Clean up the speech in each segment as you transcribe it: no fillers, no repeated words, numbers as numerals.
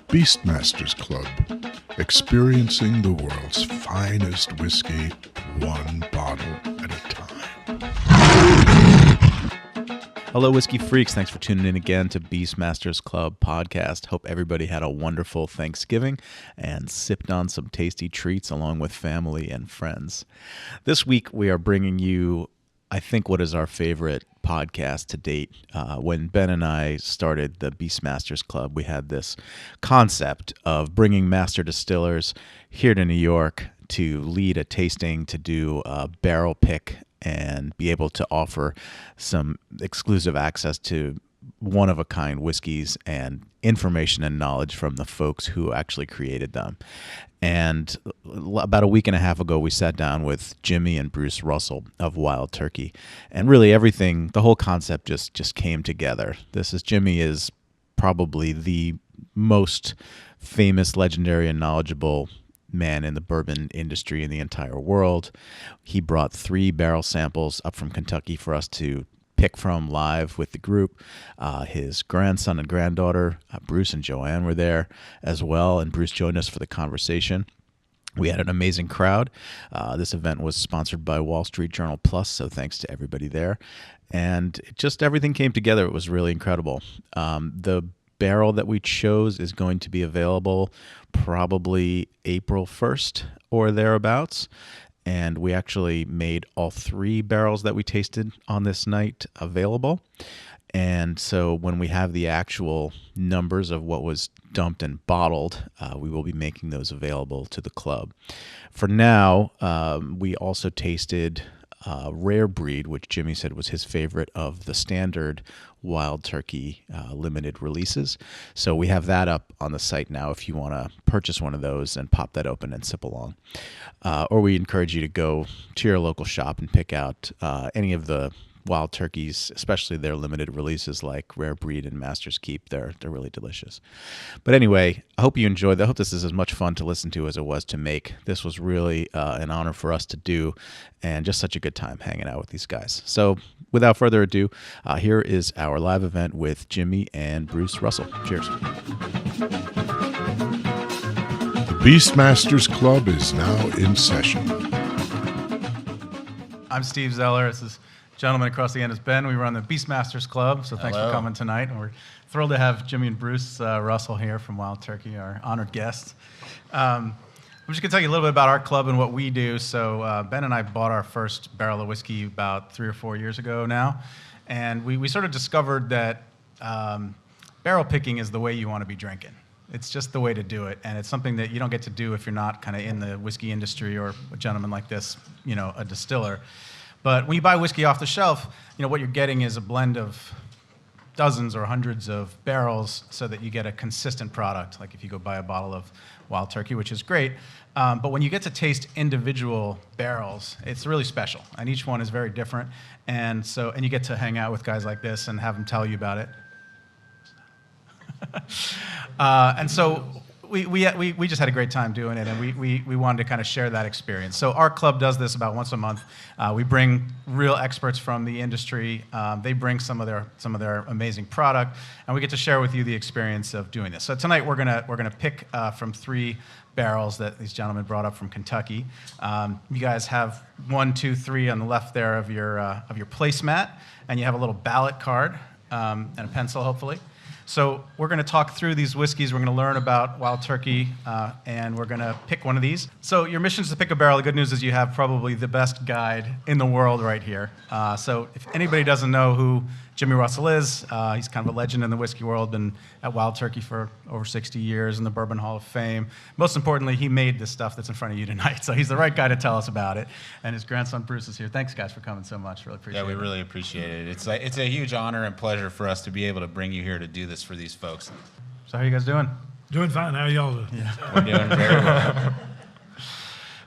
Beastmasters Club, experiencing the world's finest whiskey, one bottle at a time. Hello, whiskey freaks. Thanks for tuning in again to Beastmasters Club podcast. Hope everybody had a wonderful Thanksgiving and sipped on some tasty treats along with family and friends. This week, we are bringing you, I think, what is our favorite podcast to date. When Ben and I started the Beastmasters Club, we had this concept of bringing master distillers here to New York to lead a tasting, to do a barrel pick, and be able to offer some exclusive access to one-of-a-kind whiskeys and information and knowledge from the folks who actually created them. And about a week and a half ago, we sat down with Jimmy and Bruce Russell of Wild Turkey. And really everything, the whole concept just came together. Jimmy is probably the most famous, legendary, and knowledgeable man in the bourbon industry in the entire world. He brought 3 barrel samples up from Kentucky for us to pick from live with the group. His grandson and granddaughter, Bruce and Joanne, were there as well, and Bruce joined us for the conversation. We had an amazing crowd. This event was sponsored by Wall Street Journal Plus, so thanks to everybody there. And everything came together. It was really incredible. The barrel that we chose is going to be available probably April 1st or thereabouts. And we actually made all 3 barrels that we tasted on this night available. And so when we have the actual numbers of what was dumped and bottled, we will be making those available to the club. For now, we also tasted Rare Breed, which Jimmy said was his favorite of the standard Wild Turkey limited releases. So we have that up on the site now if you want to purchase one of those and pop that open and sip along. Or we encourage you to go to your local shop and pick out any of the Wild Turkeys, especially their limited releases like Rare Breed and Master's Keep. They're really delicious. But anyway, I hope you enjoyed. I hope this is as much fun to listen to as it was to make. This was really an honor for us to do, and just such a good time hanging out with these guys. So without further ado, here is our live event with Jimmy and Bruce Russell. Cheers. The Beastmasters Club is now in session. I'm Steve Zeller. This is gentleman across the end is Ben. We run the Beastmasters Club, so thanks for coming tonight. And we're thrilled to have Jimmy and Bruce Russell here from Wild Turkey, our honored guests. I'm just going to tell you a little bit about our club and what we do. So Ben and I bought our first barrel of whiskey about 3 or 4 years ago now, and we sort of discovered that barrel picking is the way you want to be drinking. It's just the way to do it, and it's something that you don't get to do if you're not kind of in the whiskey industry or a gentleman like this, a distiller. But when you buy whiskey off the shelf, what you're getting is a blend of dozens or hundreds of barrels so that you get a consistent product, like if you go buy a bottle of Wild Turkey, which is great. But when you get to taste individual barrels, it's really special, and each one is very different. And you get to hang out with guys like this and have them tell you about it. We just had a great time doing it, and we wanted to kind of share that experience. So our club does this about once a month. We bring real experts from the industry. They bring some of their amazing product, and we get to share with you the experience of doing this. So tonight we're gonna pick from 3 barrels that these gentlemen brought up from Kentucky. You guys have 1, 2, 3 on the left there of your placemat, and you have a little ballot card and a pencil, hopefully. So we're going to talk through these whiskeys. We're going to learn about Wild Turkey, and we're going to pick one of these. So your mission is to pick a barrel. The good news is you have probably the best guide in the world right here. So if anybody doesn't know who Jimmy Russell is, he's kind of a legend in the whiskey world, been at Wild Turkey for over 60 years in the Bourbon Hall of Fame. Most importantly, he made this stuff that's in front of you tonight, so he's the right guy to tell us about it. And his grandson Bruce is here. Thanks, guys, for coming so much. Really appreciate it. Yeah, we really appreciate it. It's a huge honor and pleasure for us to be able to bring you here to do this for these folks. So how are you guys doing? Doing fine. How y'all doing? Yeah. We're doing very well.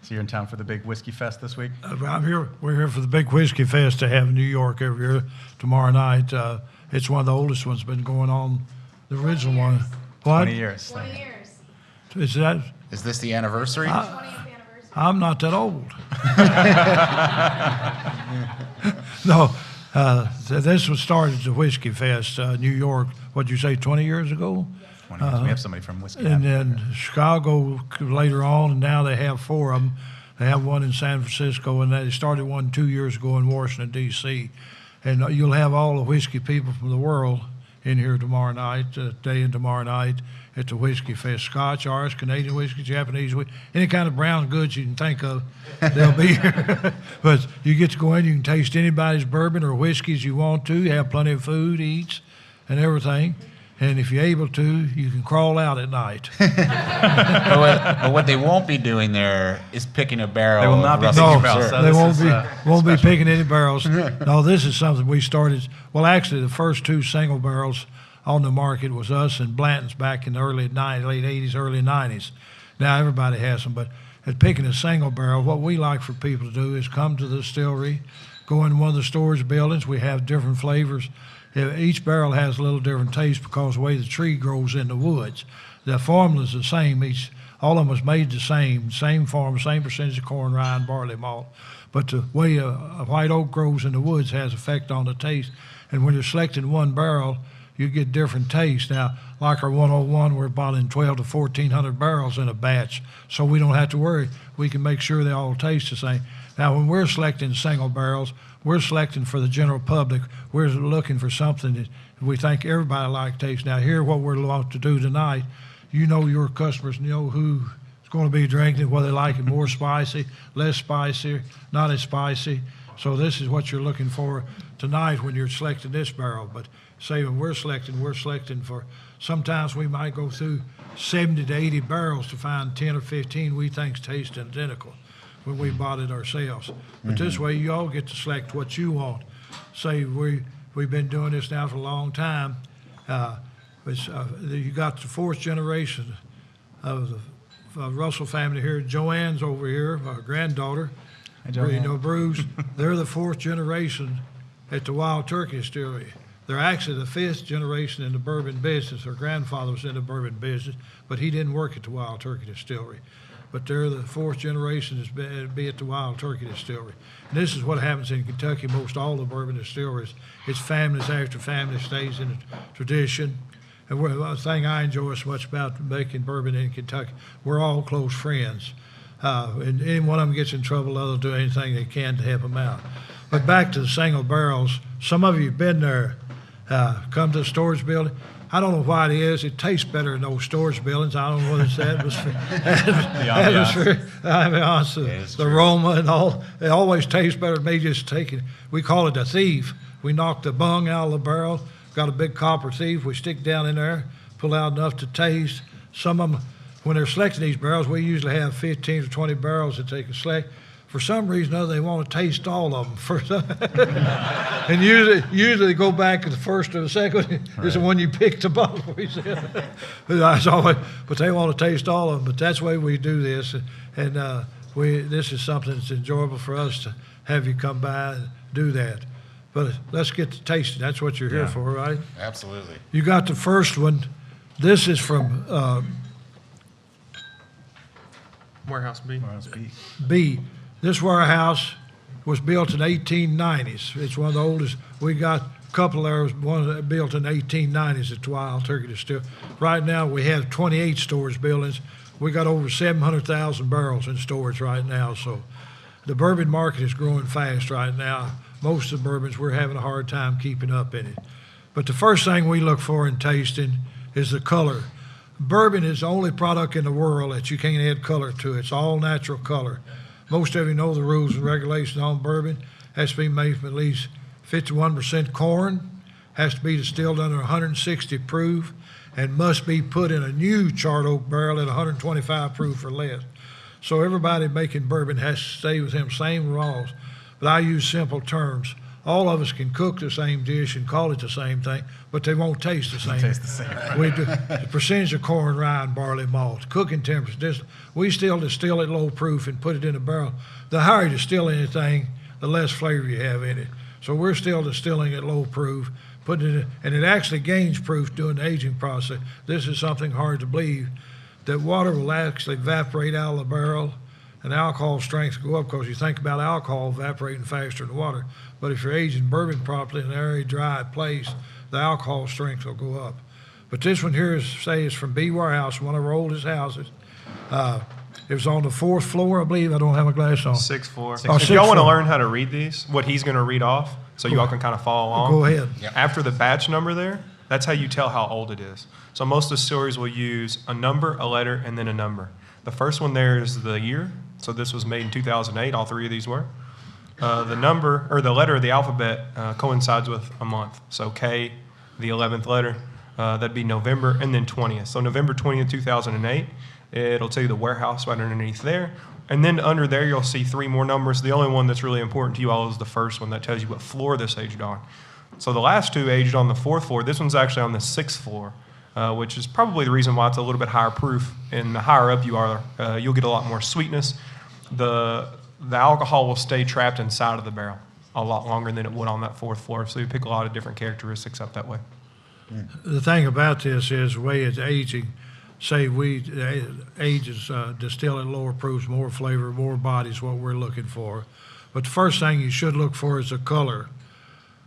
So you're in town for the big whiskey fest this week? I'm here. We're here for the big whiskey fest they have in New York every year. Tomorrow night. It's one of the oldest ones. Been going on. The original one. What? 20 years. 20 years. Is that? Is this the anniversary? 20th anniversary. I'm not that old. No. This was started as a whiskey fest. New York what'd you say, 20 years ago? 20 years. We have somebody from Whiskey. And Avenue. then Chicago later on, and now they have 4 of them. They have one in San Francisco, and they started one 2 years ago in Washington, D.C. And you'll have all the whiskey people from the world in here tomorrow night, today and tomorrow night at the Whiskey Fest. Scotch, Irish, Canadian whiskey, Japanese whiskey, any kind of brown goods you can think of, they'll be here. But you get to go in, you can taste anybody's bourbon or whiskeys you want to. You have plenty of food, eats, and everything. And if you're able to, you can crawl out at night. But what they won't be doing there is picking a barrel. They will not be of Russell picking No, barrels. So they this won't is, be special. picking any barrels. No, this is something we started. Well, actually, the first 2 single barrels on the market was us and Blanton's back in the late 80s, early 90s. Now everybody has them, but at picking a single barrel, what we like for people to do is come to the distillery, go in one of the storage buildings. We have different flavors. Each barrel has a little different taste because of the way the tree grows in the woods. The formula is the same. All of them was made the same farm, same percentage of corn, rye, and barley malt. But the way a white oak grows in the woods has effect on the taste. And when you're selecting one barrel, you get different tastes. Now, like our 101, we're bottling 12 to 1,400 barrels in a batch, so we don't have to worry. We can make sure they all taste the same. Now, when we're selecting single barrels, we're selecting for the general public. We're looking for something that we think everybody likes taste. Now, here, what we're about to do tonight, you know your customers know who's going to be drinking it, whether they like it more spicy, less spicy, not as spicy. So this is what you're looking for tonight when you're selecting this barrel. But say when we're selecting for, sometimes we might go through 70 to 80 barrels to find 10 or 15 we think taste identical when we bought it ourselves. But this way you all get to select what you want. Say we've been doing this now for a long time. You got the 4th generation of the Russell family here. Joanne's over here, our granddaughter. Hey, Joanne. You know, Bruce. They're the 4th generation at the Wild Turkey Distillery. They're actually the 5th generation in the bourbon business. Their grandfather was in the bourbon business, but he didn't work at the Wild Turkey Distillery. But they're the 4th generation to be at the Wild Turkey Distillery. And this is what happens in Kentucky. Most all the bourbon distilleries, it's families after family stays in the tradition. And the thing I enjoy so much about making bourbon in Kentucky, we're all close friends. And any one of them gets in trouble, they'll do anything they can to help them out. But back to the single barrels, some of you have been there, come to the storage building. I don't know why it is. It tastes better in those storage buildings. I don't know whether it's the atmosphere, the aroma and all. It always tastes better than me just taking. We call it a thief. We knock the bung out of the barrel. Got a big copper thief. We stick down in there, pull out enough to taste. Some of them, when they're selecting these barrels, we usually have 15 or 20 barrels that they can select. For some reason or other, they want to taste all of them first. And usually they go back to the first or the second. Is the one you picked the bottle. But they want to taste all of them. But that's the way we do this. And this is something that's enjoyable for us to have you come by and do that. But let's get to tasting. That's what you're here for, right? Absolutely. You got the first one. This is from Warehouse B. B. This warehouse was built in 1890s. It's one of the oldest. We got a couple there, one built in the 1890s at Wild Turkey Distillery. Right now we have 28 storage buildings. We got over 700,000 barrels in storage right now. So the bourbon market is growing fast right now. Most of the bourbons, we're having a hard time keeping up in it. But the first thing we look for in tasting is the color. Bourbon is the only product in the world that you can't add color to. It's all natural color. Most of you know the rules and regulations on bourbon. Has to be made from at least 51% corn, has to be distilled under 160 proof, and must be put in a new charred oak barrel at 125 proof or less. So everybody making bourbon has to stay with them same laws. But I use simple terms. All of us can cook the same dish and call it the same thing, but they won't taste the same. Taste the same. We do the percentage of corn, rye, and barley malt, cooking temperature. We still distill it low proof and put it in a barrel. The higher you distill anything, the less flavor you have in it. So we're still distilling at low proof, putting it, and it actually gains proof during the aging process. This is something hard to believe, that water will actually evaporate out of the barrel, and alcohol strength go up because you think about alcohol evaporating faster than water. But if you're aging bourbon properly in an airy, dry place, the alcohol strength will go up. But this one here is, say, it's from B Warehouse, one of our oldest houses. It was on the 4th floor, I believe. I don't have my glass on. 6th floor. Oh, If sixth y'all want to floor. learn how to read these, what he's going to read off, so y'all can kind of follow along. Go ahead. After the batch number there, that's how you tell how old it is. So most distilleries will use a number, a letter, and then a number. The first one there is the year. So this was made in 2008. All three of these were. The number, or the letter of the alphabet, coincides with a month. So K, the 11th letter, that'd be November, and then 20th. So November 20th, 2008. It'll tell you the warehouse right underneath there. And then under there, you'll see 3 more numbers. The only one that's really important to you all is the first one that tells you what floor this aged on. So the last 2 aged on the 4th floor. This one's actually on the 6th floor, which is probably the reason why it's a little bit higher proof. And the higher up you are, you'll get a lot more sweetness. The alcohol will stay trapped inside of the barrel a lot longer than it would on that 4th floor. So you pick a lot of different characteristics up that way. The thing about this is the way it's aging. Say ages distill at lower proofs, more flavor, more body is what we're looking for. But the first thing you should look for is the color.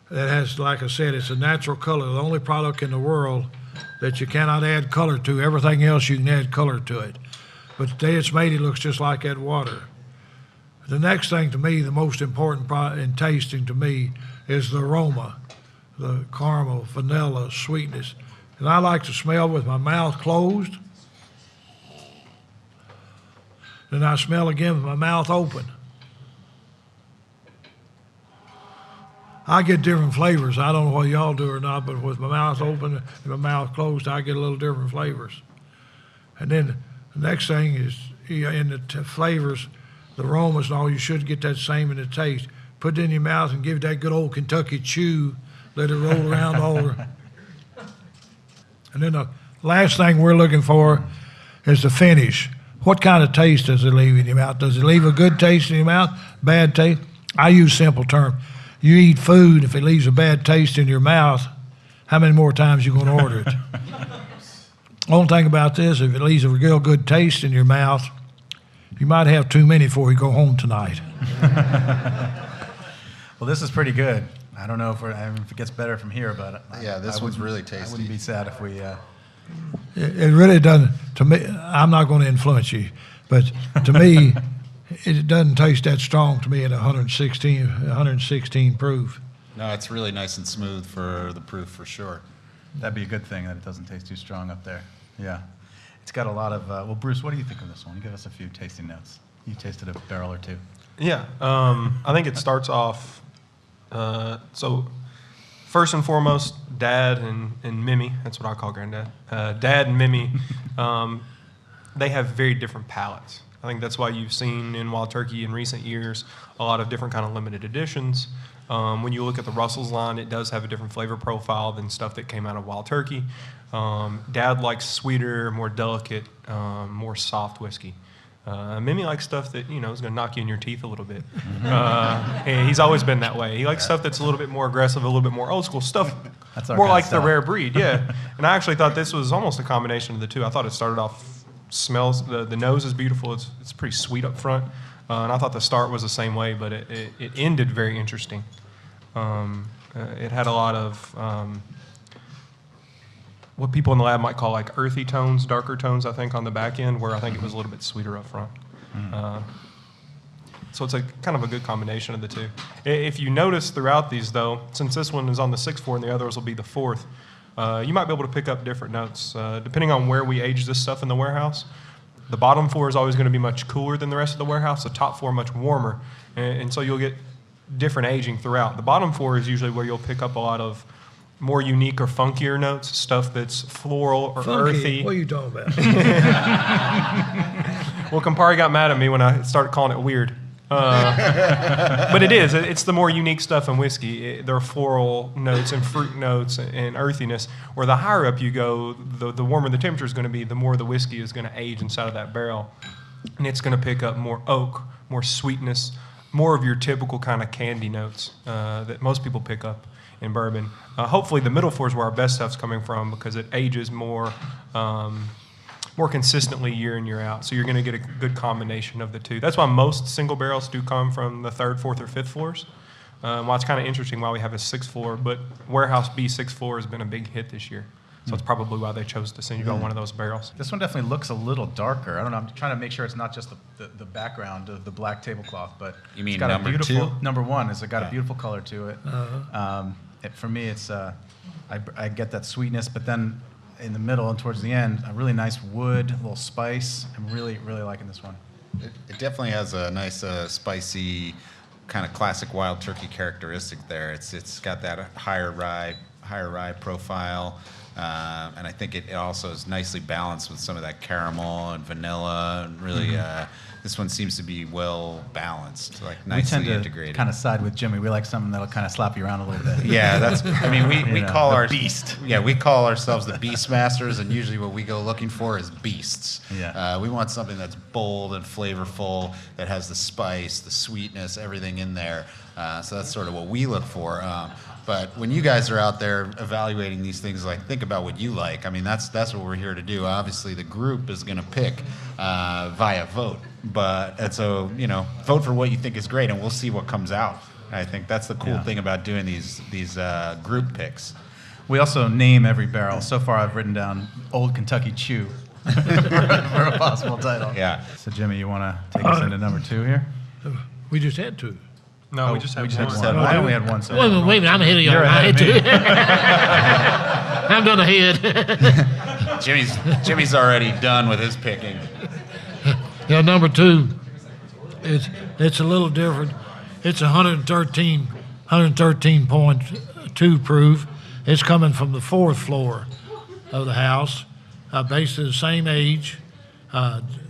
That has, like I said, it's a natural color. The only product in the world that you cannot add color to. Everything else you can add color to it. But the day it's made, it looks just like that water. The next thing to me, the most important in tasting to me, is the aroma, the caramel, vanilla, sweetness. And I like to smell with my mouth closed. Then I smell again with my mouth open. I get different flavors. I don't know what y'all do or not, but with my mouth open and my mouth closed, I get a little different flavors. And then the next thing is in the flavors, the aromas and all, you should get that same in the taste. Put it in your mouth and give it that good old Kentucky chew. Let it roll around all over. And then the last thing we're looking for is the finish. What kind of taste does it leave in your mouth? Does it leave a good taste in your mouth? Bad taste? I use simple term. You eat food, if it leaves a bad taste in your mouth, how many more times you going to order it? Only thing about this, if it leaves a real good taste in your mouth, you might have too many before you go home tonight. Well, this is pretty good. I don't know if it gets better from here, but Yeah, this one's really tasty. I wouldn't be sad if we. It really doesn't, to me, I'm not going to influence you, but to me, it doesn't taste that strong to me at 116 proof. No, it's really nice and smooth for the proof for sure. That'd be a good thing that it doesn't taste too strong up there. Yeah, it's got a lot of. Well, Bruce, what do you think of this one? Give us a few tasting notes. You tasted a barrel or two. Yeah, I think it starts off. So, first and foremost, Dad and Mimi, that's what I call Granddad. Dad and Mimi, they have very different palates. I think that's why you've seen in Wild Turkey in recent years a lot of different kind of limited editions. When you look at the Russell's line, it does have a different flavor profile than stuff that came out of Wild Turkey. Dad likes sweeter, more delicate, more soft whiskey. Mimi likes stuff that, is going to knock you in your teeth a little bit. And he's always been that way. He likes stuff that's a little bit more aggressive, a little bit more old school stuff, That's our more kind of like the stuff. rare breed, yeah. And I actually thought this was almost a combination of the two. I thought it started off, smells, the nose is beautiful. It's pretty sweet up front. And I thought the start was the same way, but it ended very interesting. It had a lot of what people in the lab might call like earthy tones, darker tones, I think, on the back end, where I think it was a little bit sweeter up front. So it's a kind of a good combination of the two. If you notice throughout these, though, since this one is on the 6th floor and the others will be the 4th, you might be able to pick up different notes. Depending on where we age this stuff in the warehouse, the bottom floor is always going to be much cooler than the rest of the warehouse, the top floor much warmer. And so you'll get different aging throughout. The bottom floor is usually where you'll pick up a lot of more unique or funkier notes, stuff that's floral or Funky, earthy. what are you talking about? Well, Campari got mad at me when I started calling it weird. But it is. It's the more unique stuff in whiskey. There are floral notes and fruit notes and earthiness, where the higher up you go, the warmer the temperature is going to be, the more the whiskey is going to age inside of that barrel. And it's going to pick up more oak, more sweetness, more of your typical kind of candy notes that most people pick up in bourbon. Hopefully the middle floor is where our best stuff's coming from, because it ages more consistently year in, year out. So you're going to get a good combination of the two. That's why most single barrels do come from the 3rd, 4th, or 5th floors. Well, it's kind of interesting why we have a 6.4, but Warehouse B 6.4 has been a big hit this year. So it's probably why they chose to send you one of those barrels. This one definitely looks a little darker. I don't know. I'm trying to make sure it's not just the background of the black tablecloth, but You mean it's got number a beautiful, two? Number one is it got a beautiful color to it. For me, it's I get that sweetness, but then in the middle and towards the end, a really nice wood, a little spice. I'm really liking this one. It definitely has a nice spicy, kind of classic Wild Turkey characteristic there. It's got that higher rye profile. And I think it also is nicely balanced with some of that caramel and vanilla, and really, this one seems to be well balanced, like nicely we tend integrated. to kind of side with Jimmy. We like something that'll kind of slap you around a little bit. Yeah, that's. I mean, we call the our beast. Yeah, we call ourselves the Beast Masters, and usually what we go looking for is beasts. Yeah. We want something that's bold and flavorful, that has the spice, the sweetness, everything in there. So that's sort of what we look for. But when you guys are out there evaluating these things, like, think about what you like. I mean, that's what we're here to do. Obviously, the group is going to pick via vote. And so, vote for what you think is great, and we'll see what comes out. I think that's the cool thing about doing these group picks. We also name every barrel. So far, I've written down Old Kentucky Chew for a possible title. Yeah. So, Jimmy, you want to take us into number 2 here? We just had two. No, we just have one. one. I only had one. So Wait a minute, I'm ahead of y'all. You're I ahead had of to. I'm done ahead. Jimmy's already done with his picking. Yeah, number 2, it's a little different. It's 113.2 proof. It's coming from the 4th floor of the house. Basically the same age,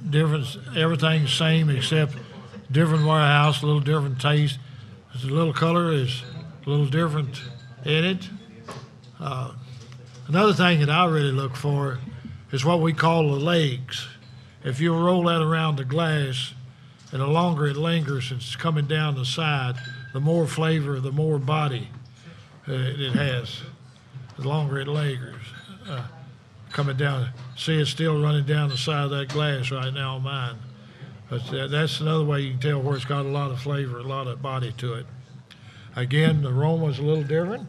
different, everything's same except different warehouse, a little different taste. The little color is a little different in it. Another thing that I really look for is what we call the legs. If you roll that around the glass, and the longer it lingers, it's coming down the side, the more flavor, the more body it has. The longer it lingers, coming down. See, it's still running down the side of that glass right now on mine. But that's another way you can tell where it's got a lot of flavor, a lot of body to it. Again, the aroma is a little different.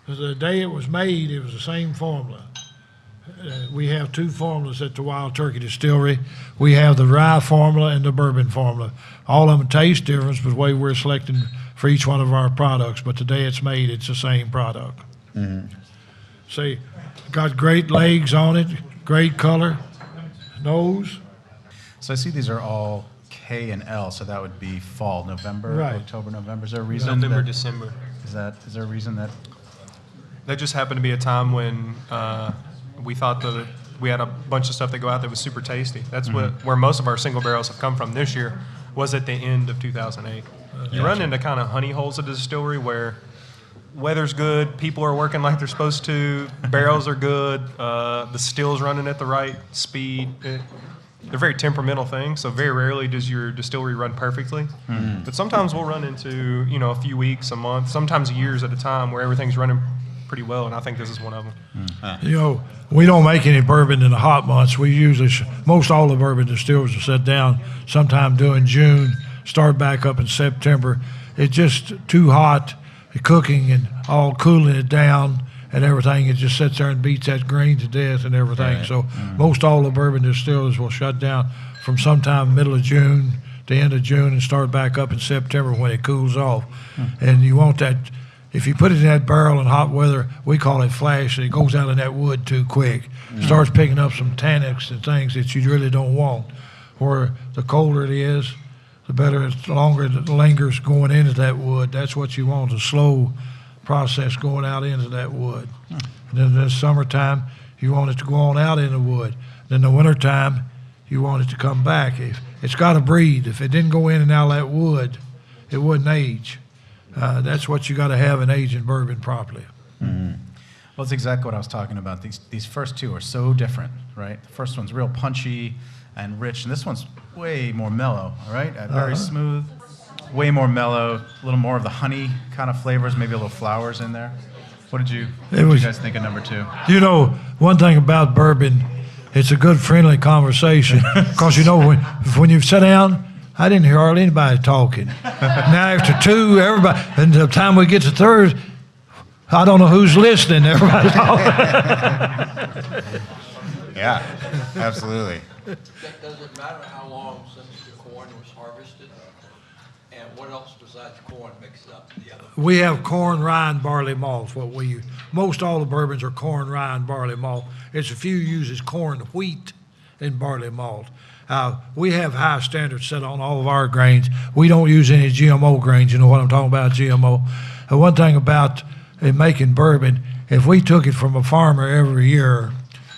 The day it was made, it was the same formula. We have 2 formulas at the Wild Turkey Distillery. We have the rye formula and the bourbon formula. All of them taste different, but the way we're selecting for each one of our products. But the day it's made, it's the same product. See, got great legs on it, great color, nose. I see these are all K and L, so that would be fall, November, Right. October, November. Is there a reason? November, December. Is there a reason that? That just happened to be a time when we thought that we had a bunch of stuff that go out that was super tasty. That's where most of our single barrels have come from this year, was at the end of 2008. You run into kind of honey holes at the distillery where weather's good, people are working like they're supposed to, barrels are good, the still's running at the right speed. They're very temperamental things, so very rarely does your distillery run perfectly. But sometimes we'll run into, a few weeks, a month, sometimes years at a time where everything's running pretty well, and I think this is one of them. We don't make any bourbon in the hot months. We usually, most all the bourbon distillers are set down sometime during June, start back up in September. It's just too hot, cooking and all cooling it down and everything. It just sits there and beats that grain to death and everything. Right. So most all the bourbon distillers will shut down from sometime middle of June to end of June and start back up in September when it cools off. And you want that, if you put it in that barrel in hot weather, we call it flash, and it goes out in that wood too quick. Starts picking up some tannins and things that you really don't want. Where the colder it is, the better, the longer it lingers going into that wood. That's what you want, a slow process going out into that wood. And then in the summertime, you want it to go on out in the wood. Then the wintertime, you want it to come back. It's got to breathe. If it didn't go in and out of that wood, it wouldn't age. That's what you got to have in aging bourbon properly. Well, it's exactly what I was talking about. These first 2 are so different, right? The first one's real punchy and rich, and this one's way more mellow, all right? Very smooth, way more mellow, a little more of the honey kind of flavors, maybe a little flowers in there. What did you guys think of number 2? One thing about bourbon, it's a good friendly conversation because when you sit down, I didn't hear hardly anybody talking. Now after two, everybody, and the time we get to third, I don't know who's listening. Everybody's talking. Yeah, absolutely. Does it matter how long since the corn was harvested? And what else besides corn mixed up together? We have corn, rye, and barley malt. What we use. Most all the bourbons are corn, rye, and barley malt. It's a few uses corn, wheat, and barley malt. We have high standards set on all of our grains. We don't use any GMO grains. You know what I'm talking about, GMO. One thing about making bourbon, if we took it from a farmer every year,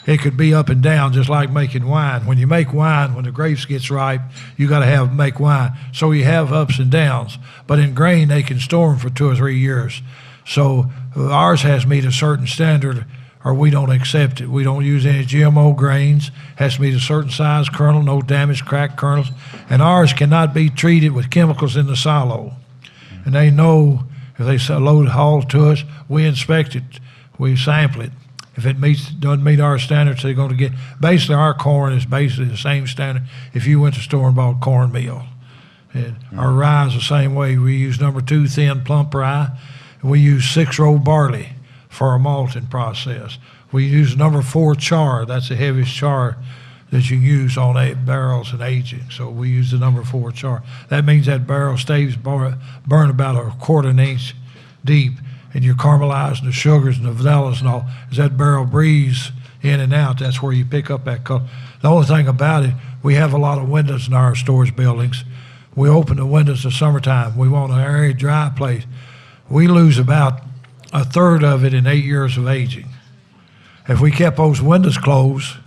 it could be up and down, just like making wine. When you make wine, when the grapes gets ripe, you got to make wine. So you have ups and downs. But in grain, they can store them for 2 or 3 years. So ours has to meet a certain standard, or we don't accept it. We don't use any GMO grains. Has to meet a certain size kernel, no damaged, cracked kernels. And ours cannot be treated with chemicals in the silo. And they know if they load haul to us, we inspect it, we sample it. If it doesn't meet our standards, they're going to get. Basically, our corn is basically the same standard if you went to the store and bought cornmeal. And our rye is the same way. We use number 2 thin plump rye. And we use 6-row barley for our malting process. We use number 4 char. That's the heaviest char that you use on barrels and aging. So we use the number 4 char. That means that barrel stays burn about a 1/4 inch deep. And you're caramelizing the sugars and the vanillas and all. As that barrel breathes in and out, that's where you pick up that color. The only thing about it, we have a lot of windows in our storage buildings. We open the windows in the summertime. We want an airy, dry place. We lose about 1/3 of it in 8 years of aging. If we kept those windows closed,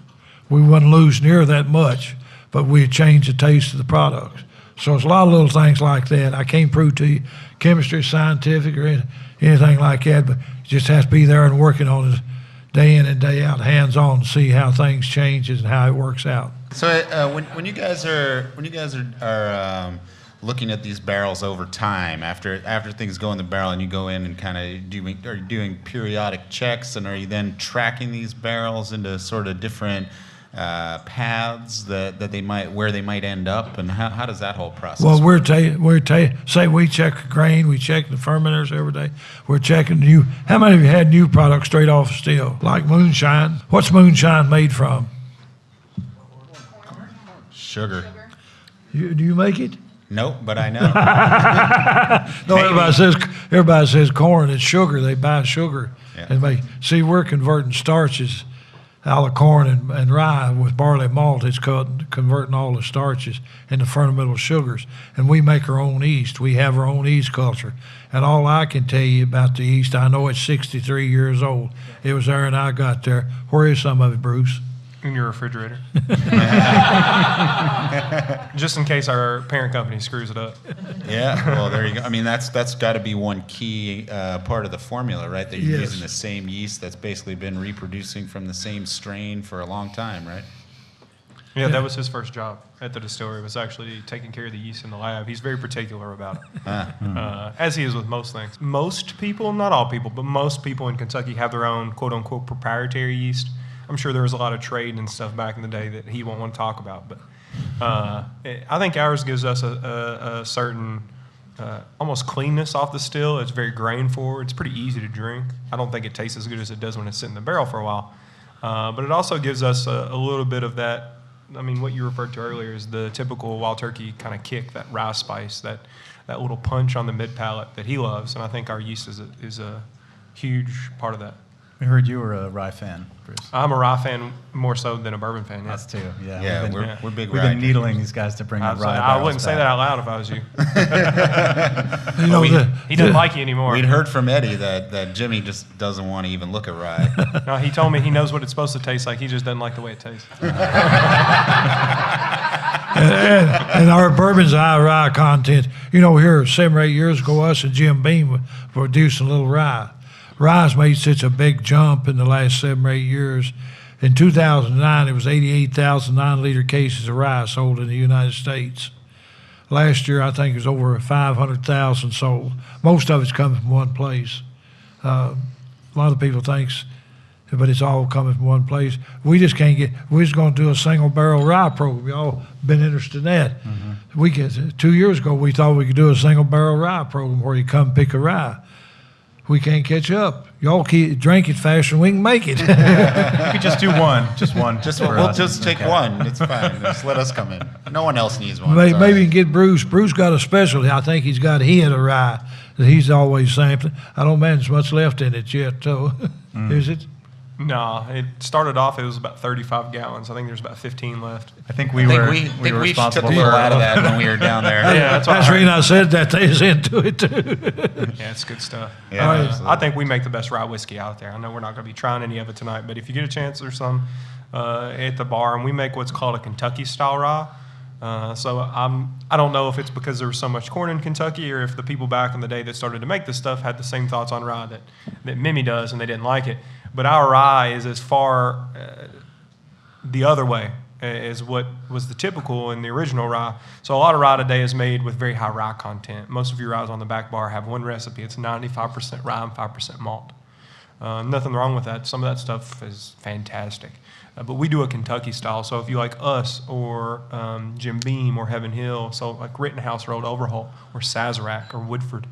we wouldn't lose near that much, but we'd change the taste of the products. So it's a lot of little things like that. I can't prove to you chemistry, scientific, or anything like that, but you just have to be there and working on it day in and day out, hands-on, to see how things change and how it works out. So when you guys are looking at these barrels over time, after things go in the barrel and you go in and kind of are you doing periodic checks, and are you then tracking these barrels into sort of different paths that they might end up, and how does that whole process Well, work? say we check the grain, we check the fermenters every day. We're checking how many of you had new products straight off the still, like moonshine? What's moonshine made from? Sugar. Do you make it? Nope, but I know. No, everybody says corn. It's sugar. They buy sugar and make. See, we're converting starches out of corn and rye with barley malt. It's converting all the starches into fermentable sugars, and we make our own yeast. We have our own yeast culture, and all I can tell you about the yeast, I know it's 63 years old. It was there, and I got there. Where is some of it, Bruce? In your refrigerator. Just in case our parent company screws it up. Yeah, well, there you go. I mean, that's got to be one key part of the formula, right? That you're using the same yeast that's basically been reproducing from the same strain for a long time, right? Yeah, that was his first job at the distillery, was actually taking care of the yeast in the lab. He's very particular about it, as he is with most things. Most people, not all people, but most people in Kentucky have their own quote-unquote proprietary yeast. I'm sure there was a lot of trade and stuff back in the day that he won't want to talk about, but I think ours gives us a certain almost cleanness off the still. It's very grain forward. It's pretty easy to drink. I don't think it tastes as good as it does when it's sitting in the barrel for a while, but it also gives us a little bit of that. I mean, what you referred to earlier is the typical Wild Turkey kind of kick, that rye spice, that little punch on the mid palate that he loves, and I think our yeast is a huge part of that. We heard you were a rye fan, Bruce. I'm a rye fan more so than a bourbon fan. Yeah. Us too. Yeah. Yeah, we're big rye. We've been needling these guys to bring up rye. I wouldn't say that out loud if I was you. He doesn't like you anymore. We'd heard from Eddie that Jimmy just doesn't want to even look at rye. No, he told me he knows what it's supposed to taste like. He just doesn't like the way it tastes. And our bourbon's high rye content. Here 7 or 8 years ago, us and Jim Beam were producing a little rye. Rye's made such a big jump in the last 7 or 8 years. In 2009, it was 88,000 9-liter cases of rye sold in the United States. Last year, I think it was over 500,000 sold. Most of it's coming from one place. A lot of people think but it's all coming from one place. We just can't get. We're just going to do a single barrel rye program. Y'all been interested in that? Mm-hmm. We get 2 years ago. We thought we could do a single barrel rye program where you come pick a rye. We can't catch up. Y'all keep drinking faster than we can make it. We could just do one. We'll just take one. It's fine. Just let us come in. No one else needs one. Maybe, It's all maybe right. you can get Bruce. Bruce got a specialty. I think he's got head of rye that he's always sampling. I don't imagine there's much left in it yet, so is it? No, it started off, it was about 35 gallons. I think there's about 15 left. I think we I were think we took responsible a little for out of that when we were down there. Yeah, that's what I That's the heard. reason I said that. They was into it, too. Yeah, it's good stuff. Yeah, All right. absolutely. I think we make the best rye whiskey out there. I know we're not going to be trying any of it tonight, but if you get a chance, there's some at the bar, and we make what's called a Kentucky-style rye. So I don't know if it's because there was so much corn in Kentucky, or if the people back in the day that started to make this stuff had the same thoughts on rye that Mimi does, and they didn't like it. But our rye is as far the other way as what was the typical in the original rye. So a lot of rye today is made with very high rye content. Most of your ryes on the back bar have one recipe. It's 95% rye and 5% malt. Nothing wrong with that. Some of that stuff is fantastic. But we do a Kentucky style. So if you like us or Jim Beam or Heaven Hill, so like Rittenhouse Road, Overhaul, or Sazerac or Woodford,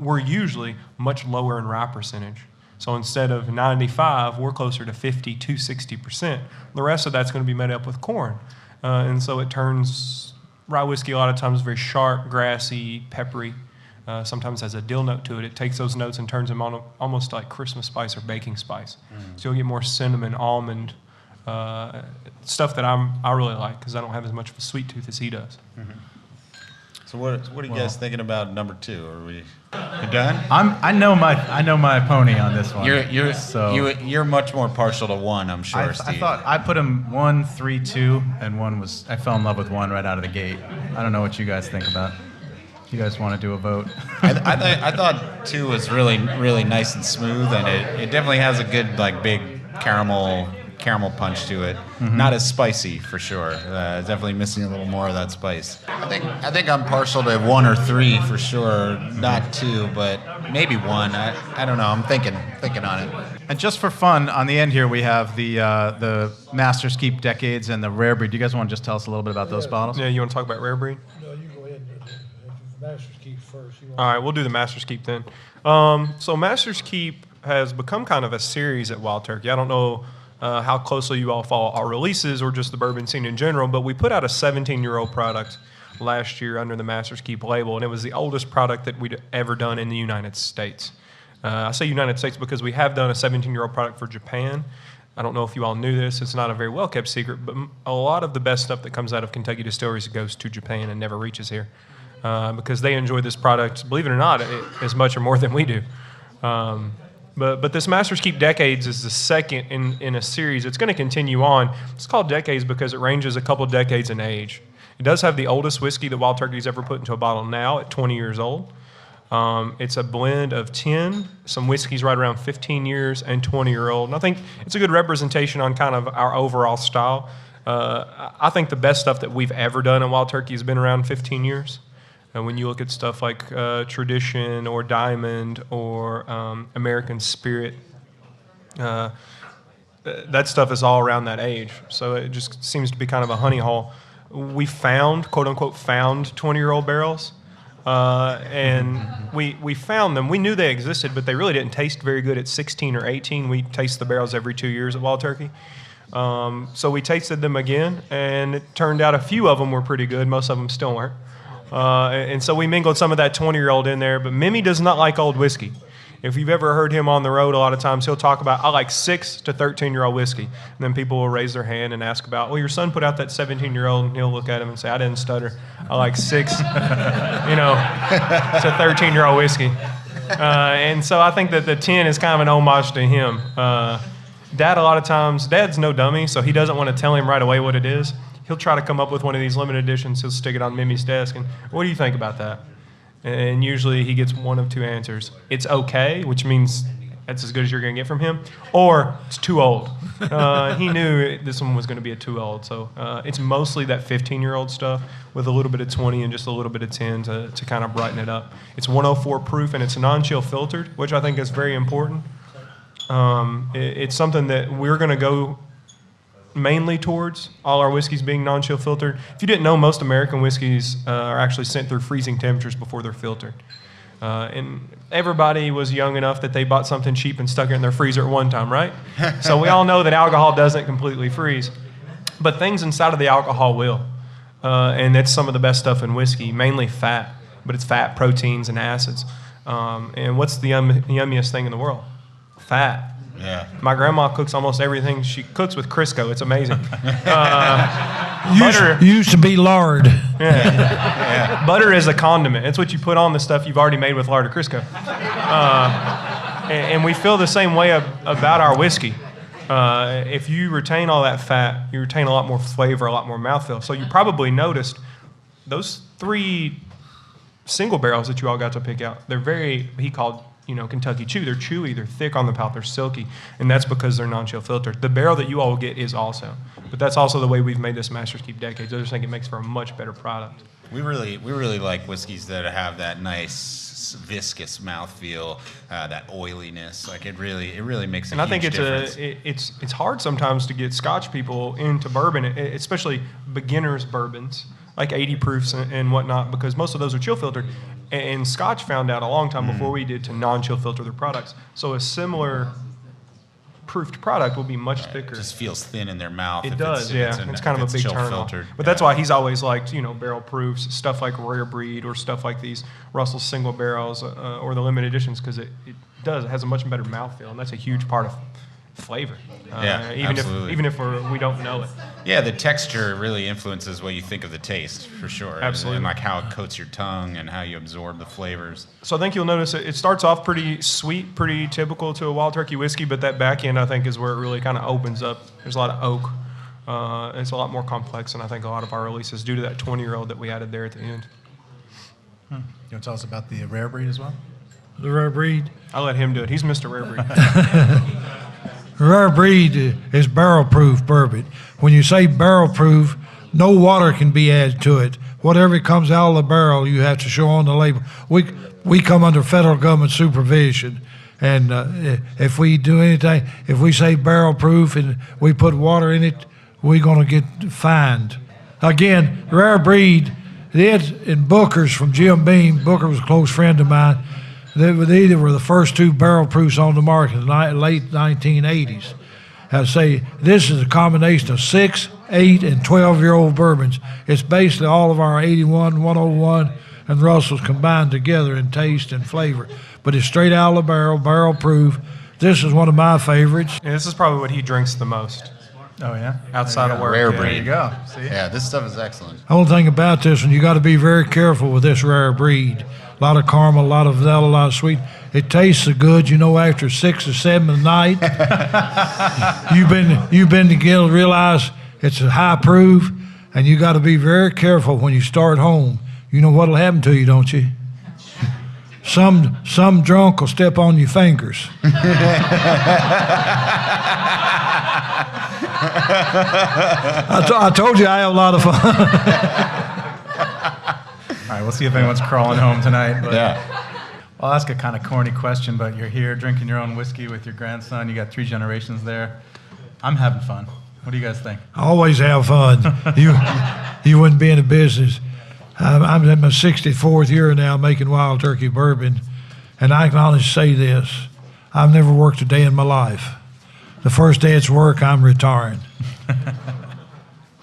we're usually much lower in rye percentage. So instead of 95, we're closer to 50 to 60%. The rest of that's going to be made up with corn. And so it turns rye whiskey a lot of times very sharp, grassy, peppery. Sometimes has a dill note to it. It takes those notes and turns them on almost like Christmas spice or baking spice. So you'll get more cinnamon, almond, stuff that I really like because I don't have as much of a sweet tooth as he does. So what are you guys thinking about number 2? Are we done? I know my pony on this one. You're much more partial to 1, I'm sure, I Steve. thought I put him 1, 3, 2, and 1 was. I fell in love with 1 right out of the gate. I don't know what you guys think about. If you guys want to do a vote. I thought 2 was really, really nice and smooth, and it definitely has a good, like, big caramel punch to it. Not as spicy, for sure. Definitely missing a little more of that spice. I think I'm partial to 1 or 3 for sure. Not 2, but maybe 1. I don't know. I'm thinking on it. And just for fun, on the end here we have the Master's Keep Decades and the Rare Breed. Do you guys want to just tell us a little bit about those bottles? Yeah, you want to talk about Rare Breed? No, you go ahead and Master's Keep first. All right, we'll do the Master's Keep then. So Master's Keep has become kind of a series at Wild Turkey. I don't know how closely you all follow our releases or just the bourbon scene in general, but we put out a 17-year-old product last year under the Master's Keep label, and it was the oldest product that we'd ever done in the United States. I say United States because we have done a 17-year-old product for Japan. I don't know if you all knew this. It's not a very well-kept secret, but a lot of the best stuff that comes out of Kentucky distilleries goes to Japan and never reaches here because they enjoy this product, believe it or not, as much or more than we do. But this Master's Keep Decades is the second in a series. It's going to continue on. It's called Decades because it ranges a couple decades in age. It does have the oldest whiskey that Wild Turkey's ever put into a bottle now at 20 years old. It's a blend of 10, some whiskeys right around 15 years, and 20-year-old. And I think it's a good representation on kind of our overall style. I think the best stuff that we've ever done at Wild Turkey has been around 15 years. And when you look at stuff like Tradition or Diamond or American Spirit, that stuff is all around that age. So it just seems to be kind of a honey hole. We found, quote unquote, 20-year-old barrels. And we found them. We knew they existed, but they really didn't taste very good at 16 or 18. We taste the barrels every 2 years at Wild Turkey. So we tasted them again, and it turned out a few of them were pretty good. Most of them still weren't. And so we mingled some of that 20-year-old in there. But Mimi does not like old whiskey. If you've ever heard him on the road, a lot of times he'll talk about, I like 6 to 13-year-old whiskey. And then people will raise their hand and ask about, well, your son put out that 17-year-old, and he'll look at him and say, I didn't stutter. I like 6, to 13-year-old whiskey. And so I think that the 10 is kind of an homage to him. Dad, a lot of times, Dad's no dummy, so he doesn't want to tell him right away what it is. He'll try to come up with one of these limited editions. He'll stick it on Mimi's desk, and what do you think about that? And usually he gets one of 2 answers. It's okay, which means that's as good as you're going to get from him, or it's too old. He knew this one was going to be a too old. So it's mostly that 15-year-old stuff with a little bit of 20 and just a little bit of 10 to kind of brighten it up. It's 104 proof, and it's non-chill filtered, which I think is very important. It's something that we're going to go mainly towards, all our whiskeys being non-chill filtered. If you didn't know, most American whiskeys are actually sent through freezing temperatures before they're filtered. And everybody was young enough that they bought something cheap and stuck it in their freezer at one time, right? So we all know that alcohol doesn't completely freeze. But things inside of the alcohol will. And that's some of the best stuff in whiskey, mainly fat. But it's fat, proteins, and acids. And what's the yummiest thing in the world? Fat. Yeah. My grandma cooks almost everything. She cooks with Crisco. It's amazing. Butter Used to be lard. Yeah. Butter is a condiment. It's what you put on the stuff you've already made with lard or Crisco. And we feel the same way about our whiskey. If you retain all that fat, you retain a lot more flavor, a lot more mouthfeel. So you probably noticed those 3 single barrels that you all got to pick out. They're very, he called, Kentucky Chew. They're chewy, they're thick on the palate, they're silky, and that's because they're non-chill filtered. The barrel that you all will get is also, but that's also the way we've made this Master's Keep decades. I just think it makes for a much better product. We really like whiskeys that have that nice viscous mouthfeel, that oiliness. Like it really makes a huge difference. It's hard sometimes to get Scotch people into bourbon, especially beginners bourbons, like 80 proofs and whatnot, because most of those are chill filtered. And Scotch found out a long time before we did to non-chill filter their products. So a similar proofed product will be much thicker. It just feels thin in their mouth. It does, yeah. It's kind of a big turn off. But that's why he's always liked, barrel proofs, stuff like Rare Breed or stuff like these Russell single barrels or the limited editions, because it has a much better mouthfeel, and that's a huge part of flavor. Absolutely. Even if we don't know it. Yeah, the texture really influences what you think of the taste, for sure. Absolutely. And like how it coats your tongue and how you absorb the flavors. So I think you'll notice it starts off pretty sweet, pretty typical to a Wild Turkey whiskey, but that back end, I think, is where it really kind of opens up. There's a lot of oak. It's a lot more complex than I think a lot of our releases due to that 20-year-old that we added there at the end. You want to tell us about the Rare Breed as well? The Rare Breed. I'll let him do it. He's Mr. Rare Breed. Rare Breed is barrel-proof bourbon. When you say barrel-proof, no water can be added to it. Whatever comes out of the barrel, you have to show on the label. We come under federal government supervision, and if we do anything, if we say barrel-proof and we put water in it, we're going to get fined. Again, Rare Breed, in Booker's from Jim Beam. Booker was a close friend of mine. They were the first 2 barrel proofs on the market in the late 1980s. I'd say this is a combination of 6, 8, and 12-year-old bourbons. It's basically all of our 81, 101, and Russell's combined together in taste and flavor. But it's straight out of the barrel, barrel proof. This is one of my favorites. And this is probably what he drinks the most. Oh, yeah? Outside of work. Rare yeah. Breed. There you go. See? Yeah, this stuff is excellent. The only thing about this one, you got to be very careful with this Rare Breed. A lot of caramel, a lot of vanilla, a lot of sweet. It tastes so good, after 6 or 7 at night. you've been together, realize it's a high proof, and you got to be very careful when you start home. You know what'll happen to you, don't you? Some drunk will step on your fingers. I told you I have a lot of fun. All right, we'll see if anyone's crawling home tonight. But Yeah. I'll ask a kind of corny question, but you're here drinking your own whiskey with your grandson. You got 3 generations there. I'm having fun. What do you guys think? I always have fun. You wouldn't be in the business. I'm in my 64th year now making Wild Turkey Bourbon, and I can honestly say this. I've never worked a day in my life. The first day it's work, I'm retiring.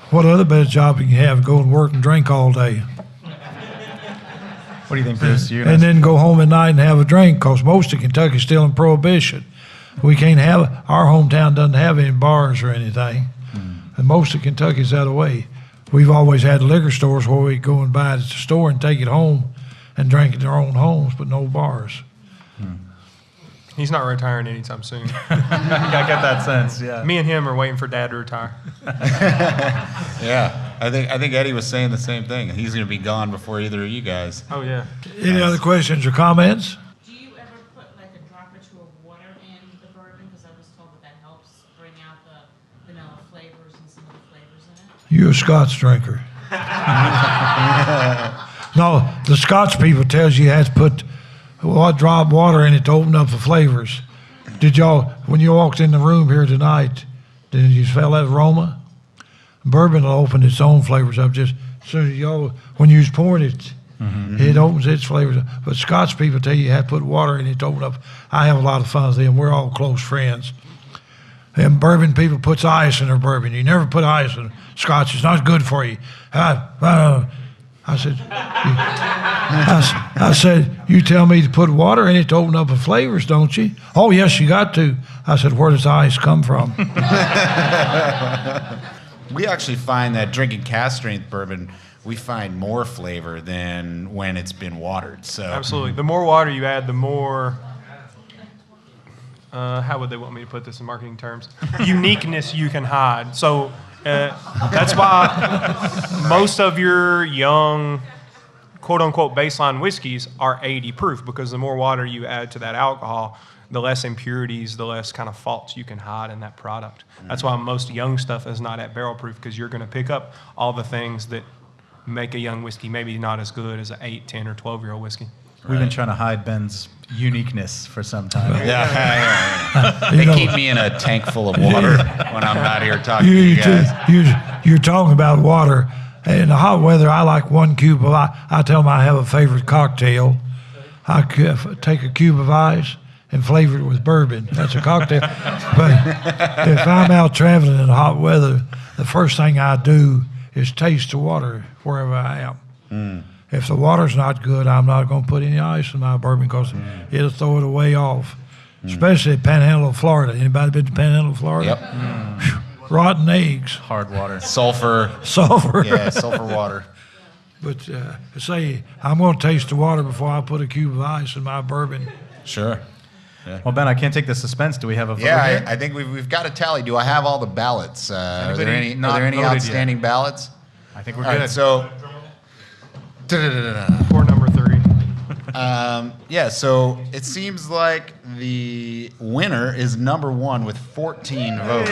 What other better job you can have? Go and work and drink all day. What do you think, Bruce? And then go home at night and have a drink, because most of Kentucky's still in Prohibition. We can't have, our hometown doesn't have any bars or anything. And most of Kentucky's that way. We've always had liquor stores where we go and buy it at the store and take it home and drink it in our own homes, but no bars. He's not retiring anytime soon. I get that sense, yeah. Me and him are waiting for Dad to retire. Yeah. I think Eddie was saying the same thing. He's going to be gone before either of you guys. Oh, yeah. Any other questions or comments? Do you ever put like a drop or 2 of water in the bourbon? Because I was told that helps bring out the vanilla flavors and some of the flavors in it. You're a Scotch drinker. No, the Scotch people tells you have to put drop water in it to open up the flavors. Did y'all, when you walked in the room here tonight, did you smell that aroma? Bourbon will open its own flavors up just as soon as y'all, when you was pouring it, it opens its flavors up. But Scotch people tell you have to put water in it to open up. I have a lot of fun with them. We're all close friends. And bourbon people puts ice in their bourbon. You never put ice in Scotch. It's not good for you. I said, you tell me to put water in it to open up the flavors, don't you? Oh, yes, you got to. I said, where does the ice come from? We actually find that drinking cast strength bourbon, we find more flavor than when it's been watered. So Absolutely. The more water you add, the more, how would they want me to put this in marketing terms? Uniqueness you can hide. So that's why most of your young, quote-unquote, baseline whiskeys are 80 proof, because the more water you add to that alcohol, the less impurities, the less kind of faults you can hide in that product. That's why most young stuff is not at barrel proof, because you're going to pick up all the things that make a young whiskey maybe not as good as an 8, 10, or 12-year-old whiskey. We've been trying to hide Ben's uniqueness for some time. They keep me in a tank full of water when I'm not here talking to you guys. You're talking about water. In the hot weather, I like 1 cube of ice. I tell them I have a favorite cocktail. I take a cube of ice and flavor it with bourbon. That's a cocktail. But if I'm out traveling in hot weather, the first thing I do is taste the water wherever I am. If the water's not good, I'm not going to put any ice in my bourbon because it'll throw it away off. Especially at Panhandle of Florida. Anybody been to Panhandle of Florida? Yep. Rotten eggs. Hard water. Sulfur. Yeah, sulfur water. But say, I'm going to taste the water before I put a cube of ice in my bourbon. Sure. Well, Ben, I can't take the suspense. Do we have a vote Yeah, here? I think we've got a tally. Do I have all the ballots? Are there Anybody any not voted outstanding ballots? I think we're All good. right, so Pour number 3. yeah, so it seems like the winner is number 1 with 14 votes.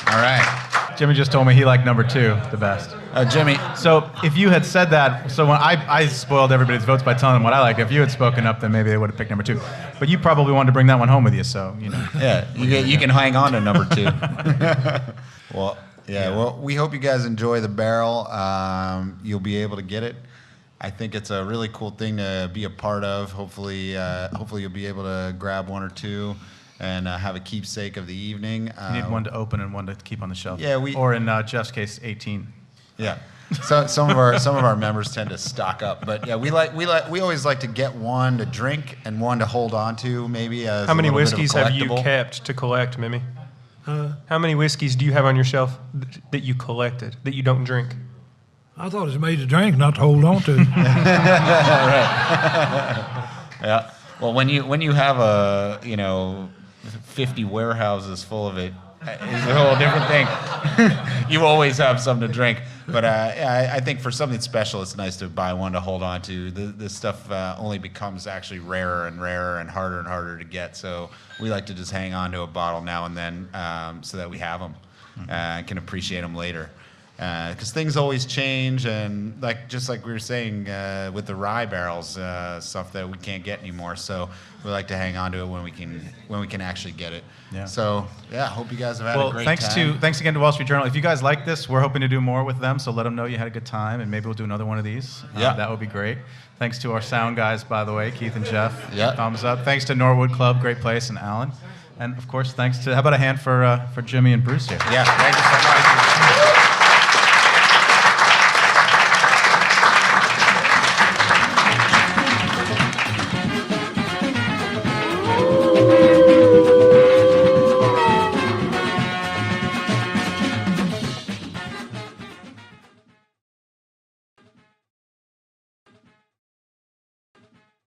All right. Jimmy just told me he liked number 2 the best. Jimmy. So if you had said that, so when I spoiled everybody's votes by telling them what I liked. If you had spoken up, then maybe they would have picked number 2. But you probably wanted to bring that one home with you, so you know. Yeah, you can hang on to number 2. Well, well, we hope you guys enjoy the barrel. You'll be able to get it. I think it's a really cool thing to be a part of. Hopefully you'll be able to grab 1 or 2 and have a keepsake of the evening. You need one to open and one to keep on the shelf. Yeah, or in Jeff's case, 18. Yeah. So some of our members tend to stock up, but yeah, we always like to get one to drink and one to hold on to, maybe as How many a little bit of whiskeys have you collectible. kept to collect, Mimi? How many whiskeys do you have on your shelf that you collected, that you don't drink? I thought it was made to drink, not to hold on to. Yeah. Well, when you have 50 warehouses full of it, it's a whole different thing. You always have something to drink. But I think for something special, it's nice to buy one to hold on to. This stuff only becomes actually rarer and rarer and harder to get. So we like to just hang on to a bottle now and then so that we have them and can appreciate them later. Because things always change, and just like we were saying with the rye barrels, stuff that we can't get anymore. So we like to hang on to it when we can actually get it. Yeah. So yeah, hope you guys have had a great thanks time. again to Wall Street Journal. If you guys like this, we're hoping to do more with them. So let them know you had a good time, and maybe we'll do another one of these. Yeah. That would be great. Thanks to our sound guys, by the way, Keith and Jeff. Yeah. Thumbs up. Thanks to Norwood Club, great place, and Alan. And of course, thanks to, how about a hand for Jimmy and Bruce here? Yeah, thank you so much.